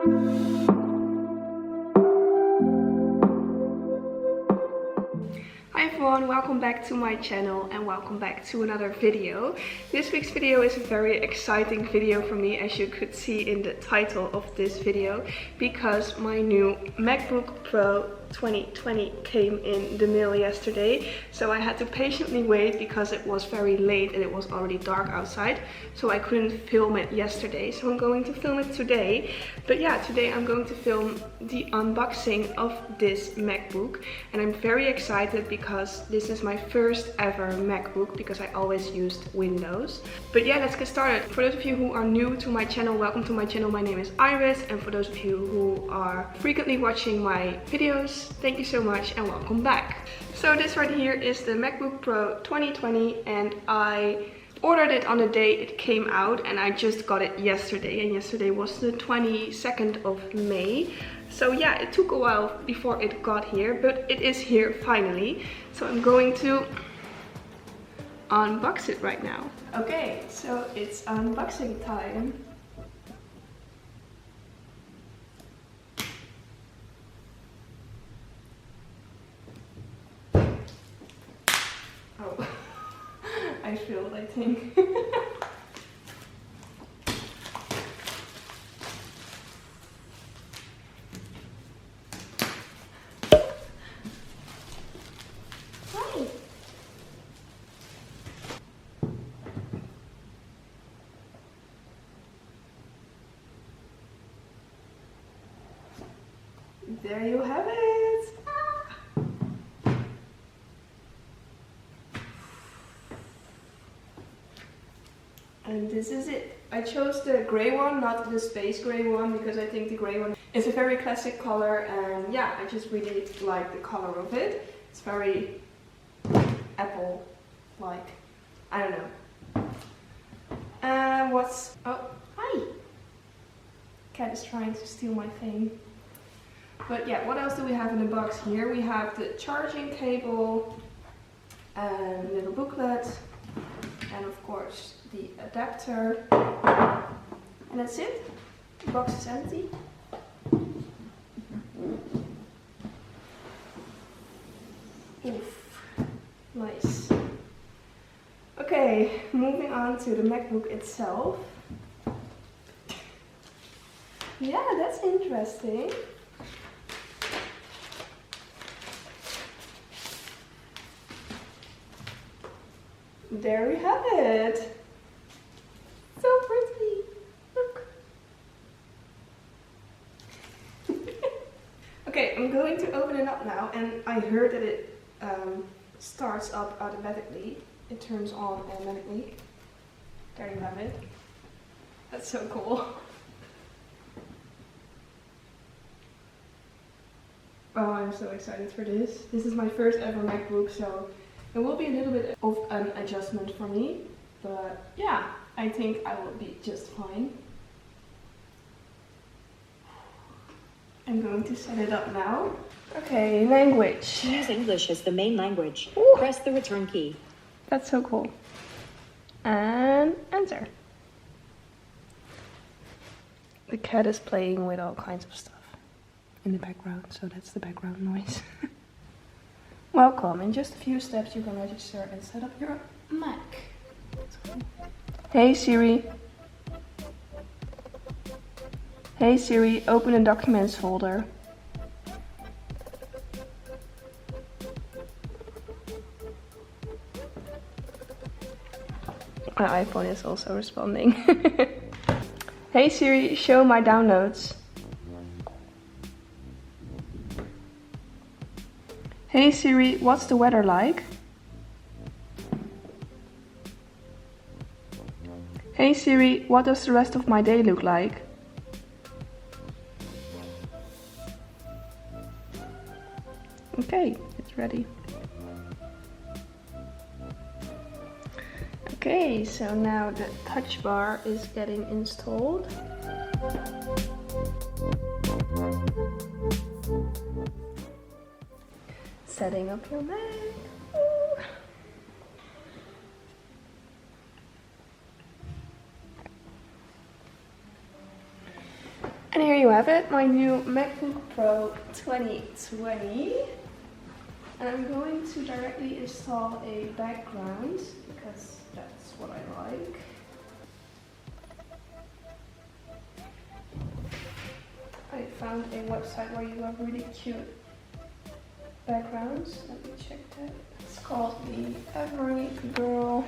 Hi everyone, welcome back to my channel and welcome back to another video. This week's video is a very exciting video for me, as you could see in the title of this video, because my new MacBook Pro 2020 came in the mail yesterday. So I had to patiently wait because it was very late and it was already dark outside, so I couldn't film it yesterday. So I'm going to film it today. But yeah, today I'm going to film the unboxing of this MacBook, and I'm very excited because this is my first ever MacBook, because I always used Windows. But yeah, let's get started. For those of you who are new to my channel, welcome to my channel. My name is Iris, and for those of you who are frequently watching my videos, thank you so much and welcome back. So this right here is the MacBook Pro 2020, and I ordered it on the day it came out, and I just got it yesterday, and yesterday was the 22nd of May. So yeah, it took a while before it got here, but it is here finally. So I'm going to unbox it right now. Okay, so it's unboxing time. Oh, I failed, I think. There you have it! And this is it. I chose the grey one, not the space grey one, because I think the grey one is a very classic color, and yeah, I just really like the color of it. It's very Apple-like. I don't know. Oh, hi! Cat is trying to steal my thing. But yeah, what else do we have in the box here? We have the charging cable, and a little booklet, and of course the adapter. And that's it. The box is empty. Oof. Nice. Okay, moving on to the MacBook itself. Yeah, that's interesting. There you have it. So pretty. Look. Okay, I'm going to open it up now, and I heard that it starts up automatically. It turns on automatically. There you have it. That's so cool. Oh, I'm so excited for this. This is my first ever MacBook, so it will be a little bit of an adjustment for me, but yeah, I think I will be just fine. I'm going to set it up now. Okay, language. Use English as the main language. Ooh. Press the return key. That's so cool. And enter. The cat is playing with all kinds of stuff in the background, so that's the background noise. Welcome. In just a few steps you can register and set up your Mac. Hey Siri. Hey Siri, open a documents folder. My iPhone is also responding. Hey Siri, show my downloads. Hey Siri, what's the weather like? Hey Siri, what does the rest of my day look like? Okay, it's ready. Okay, so now the touch bar is getting installed. Setting up your Mac. Ooh. And here you have it, my new MacBook Pro 2020. And I'm going to directly install a background because that's what I like. I found a website where you have really cute backgrounds. Let me check that. It's called the Every Girl.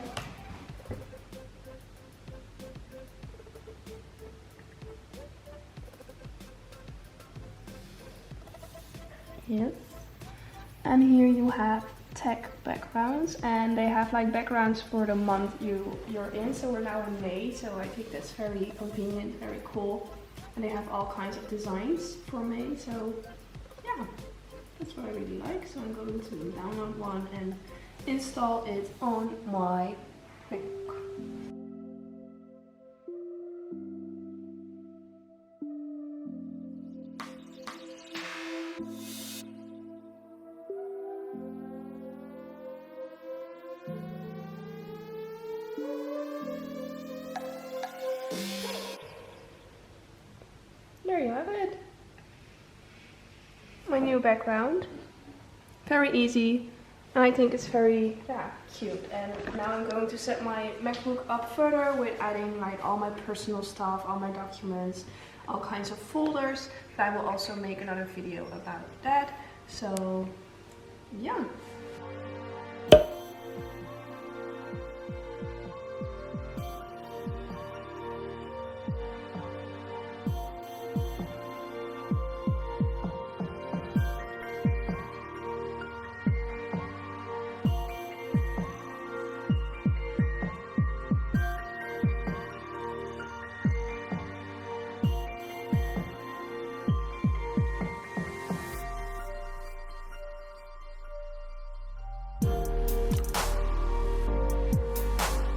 Yes. And here you have tech backgrounds, and they have like backgrounds for the month you're in. So we're now in May, so I think that's very convenient, very cool. And they have all kinds of designs for May, so yeah, that's what I really like. So I'm going to download one and install it on my MacBook. There you have it. My new background. Very easy, and I think it's very cute. And now I'm going to set my MacBook up further with adding like all my personal stuff, all my documents, all kinds of folders. But I will also make another video about that. So yeah.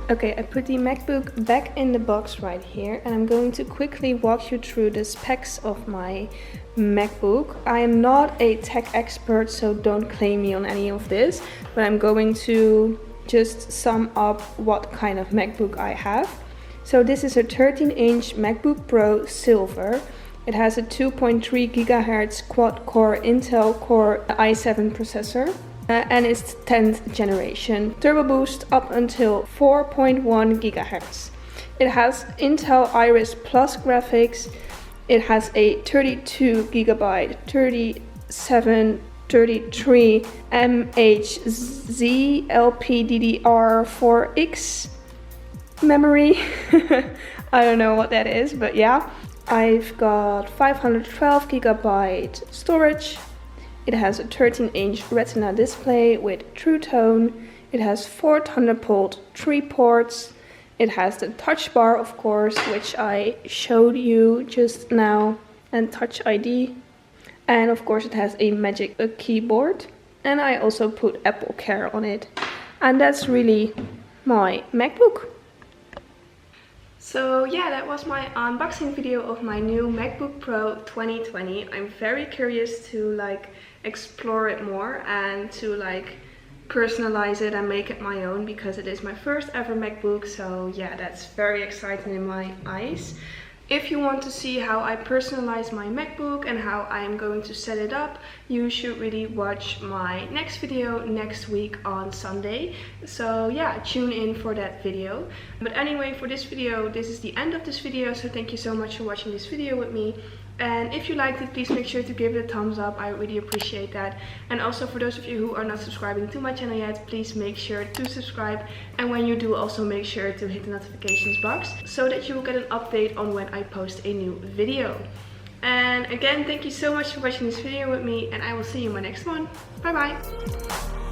Okay, I put the MacBook back in the box right here, and I'm going to quickly walk you through the specs of my MacBook. I am not a tech expert, so don't claim me on any of this, but I'm going to just sum up what kind of MacBook I have. So this is a 13-inch MacBook Pro Silver. It has a 2.3 GHz quad-core Intel Core i7 processor. And it's 10th generation. Turbo boost up until 4.1 GHz. It has Intel Iris Plus graphics. It has a 32 GB 3733 MHz LPDDR4X memory. I don't know what that is, but yeah. I've got 512 GB storage. It has a 13-inch Retina display with True Tone. It has 4 Thunderbolt 3 ports. It has the touch bar, of course, which I showed you just now, and Touch ID. And of course it has a Magic keyboard. And I also put Apple Care on it. And that's really my MacBook. So yeah, that was my unboxing video of my new MacBook Pro 2020. I'm very curious to like explore it more and to like personalize it and make it my own, because it is my first ever MacBook. So yeah, that's very exciting in my eyes. If you want to see how I personalize my MacBook and how I'm going to set it up, you should really watch my next video next week on Sunday. So yeah, tune in for that video. But anyway, for this video, this is the end of this video. So thank you so much for watching this video with me. And if you liked it, please make sure to give it a thumbs up. I really appreciate that. And also for those of you who are not subscribing to my channel yet, please make sure to subscribe. And when you do, also make sure to hit the notifications box so that you will get an update on when I post a new video. And again, thank you so much for watching this video with me, and I will see you in my next one. Bye bye!